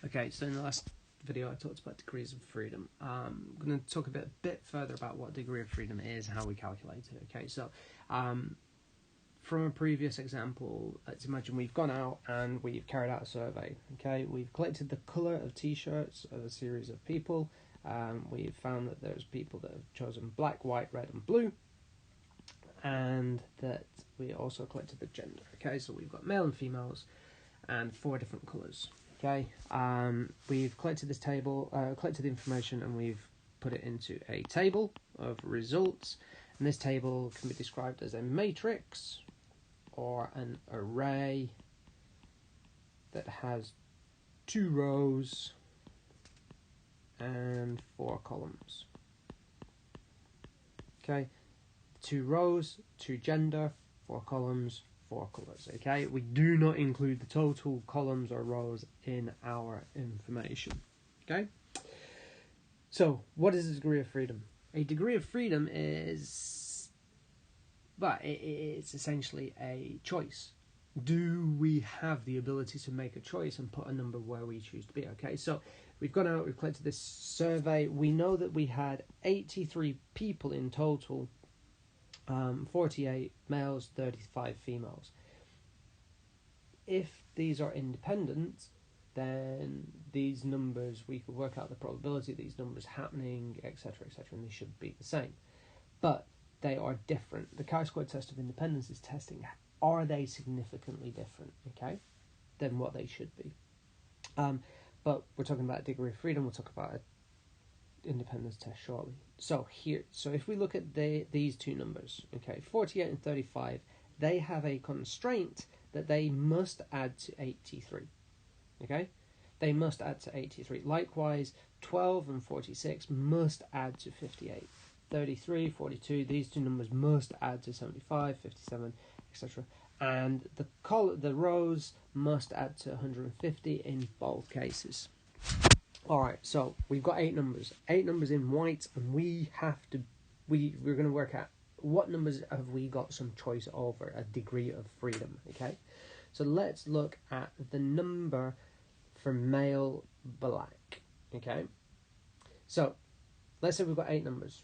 Okay, so in the last video I talked about degrees of freedom. I'm going to talk a bit further about what degree of freedom is, how we calculate it. Okay, so from a previous example, let's imagine we've gone out and we've carried out a survey. Okay, we've collected the colour of t-shirts of a series of people. We've found that there's people that have chosen black, white, red and blue, and that we also collected the gender. Okay, so we've got male and females and 4 different colours. Okay, we've collected this table, collected the information, and we've put it into a table of results. And this table can be described as a matrix or an array that has 2 rows and 4 columns. Okay, 2 rows, 2 gender, 4 columns, 4 colours. Okay, we do not include the total columns or rows in our information. Okay, so what is a degree of freedom? A degree of freedom is, well, it's essentially a choice. Do we have the ability to make a choice and put a number where we choose to be? Okay, so we've gone out, we've collected this survey. We know that we had 83 people in total, 48 males, 35 females. If these are independent, then these numbers, we could work out the probability of these numbers happening, etc., etc., and they should be the same. But they are different. The chi-square test of independence is testing, are they significantly different, okay, than what they should be? But we're talking about degree of freedom, we'll talk about an independence test shortly. So if we look at these 2 numbers, okay, 48 and 35, they have a constraint that they must add to 83, okay? They must add to 83. Likewise, 12 and 46 must add to 58. 33, 42, these 2 numbers must add to 75, 57, etc. And the rows must add to 150 in both cases. Alright, so we've got 8 numbers in white, and we're going to work out what numbers have we got some choice over, a degree of freedom, okay? So let's look at the number for male black, okay? So let's say we've got 8 numbers.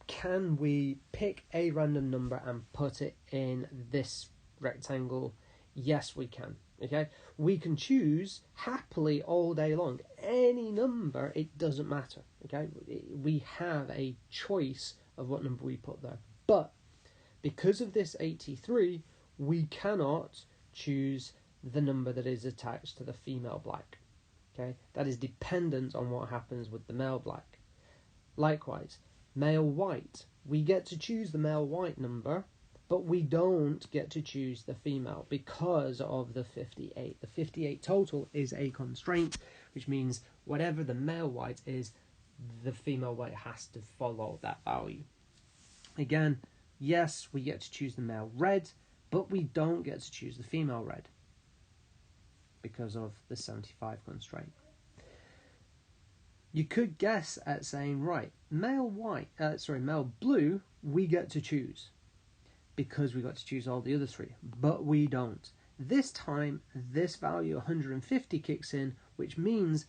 Can we pick a random number and put it in this rectangle? Yes, we can. Okay, we can choose happily all day long any number, it doesn't matter. Okay, we have a choice of what number we put there, but because of this 83, we cannot choose the number that is attached to the female black. Okay, that is dependent on what happens with the male black. Likewise, male white, we get to choose the male white number, but we don't get to choose the female because of the 58. The 58 total is a constraint, which means whatever the male white is, the female white has to follow that value. Again, yes, we get to choose the male red, but we don't get to choose the female red because of the 75 constraint. You could guess at saying, right, male blue, we get to choose, because we got to choose all the other 3, but we don't. This time, this value 150 kicks in, which means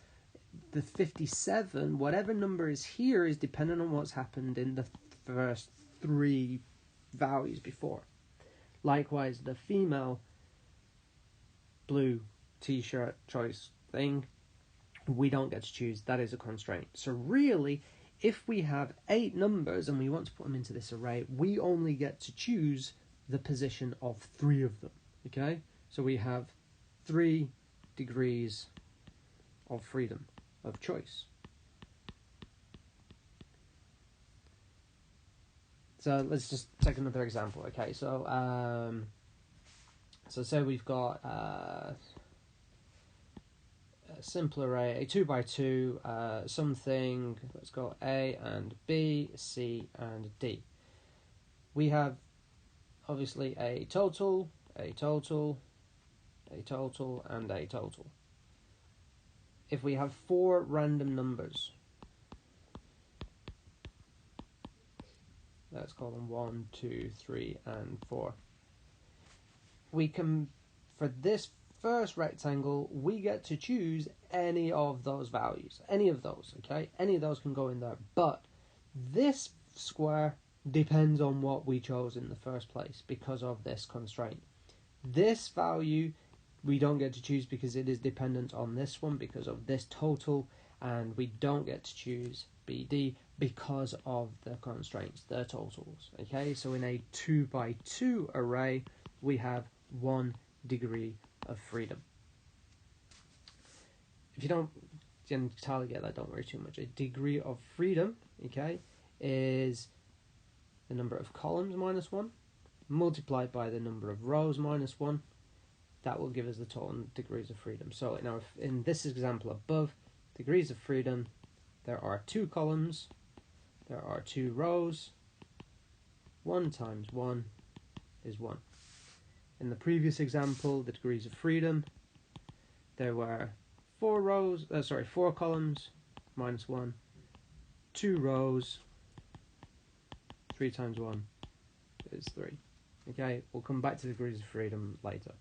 the 57, whatever number is here, is dependent on what's happened in the first 3 values before. Likewise, the female blue t-shirt choice thing, we don't get to choose. That is a constraint. So really, if we have 8 numbers and we want to put them into this array, we only get to choose the position of 3 of them, okay? So we have 3 degrees of freedom, of choice. So let's just take another example, okay? So, so say we've got a simple array, a 2 by 2, something, let's go A and B, C and D. We have obviously a total, a total, a total, and a total. If we have 4 random numbers, let's call them 1, 2, 3, and 4. We can, for this first rectangle, we get to choose any of those values. Any of those, okay? Any of those can go in there. But this square depends on what we chose in the first place because of this constraint. This value we don't get to choose because it is dependent on this one because of this total, and we don't get to choose BD because of the constraints, the totals. Okay, so in a 2 by 2 array, we have 1 degree of freedom. If you don't entirely get that, don't worry too much. A degree of freedom, okay, is the number of columns minus 1 multiplied by the number of rows minus 1. That will give us the total degrees of freedom. So now, if in this example above, degrees of freedom, there are 2 columns, there are 2 rows. 1 times 1 is 1. In the previous example, the degrees of freedom, there were 4 columns minus 1, 2 rows. 3 times 1 is 3. Okay, we'll come back to degrees of freedom later.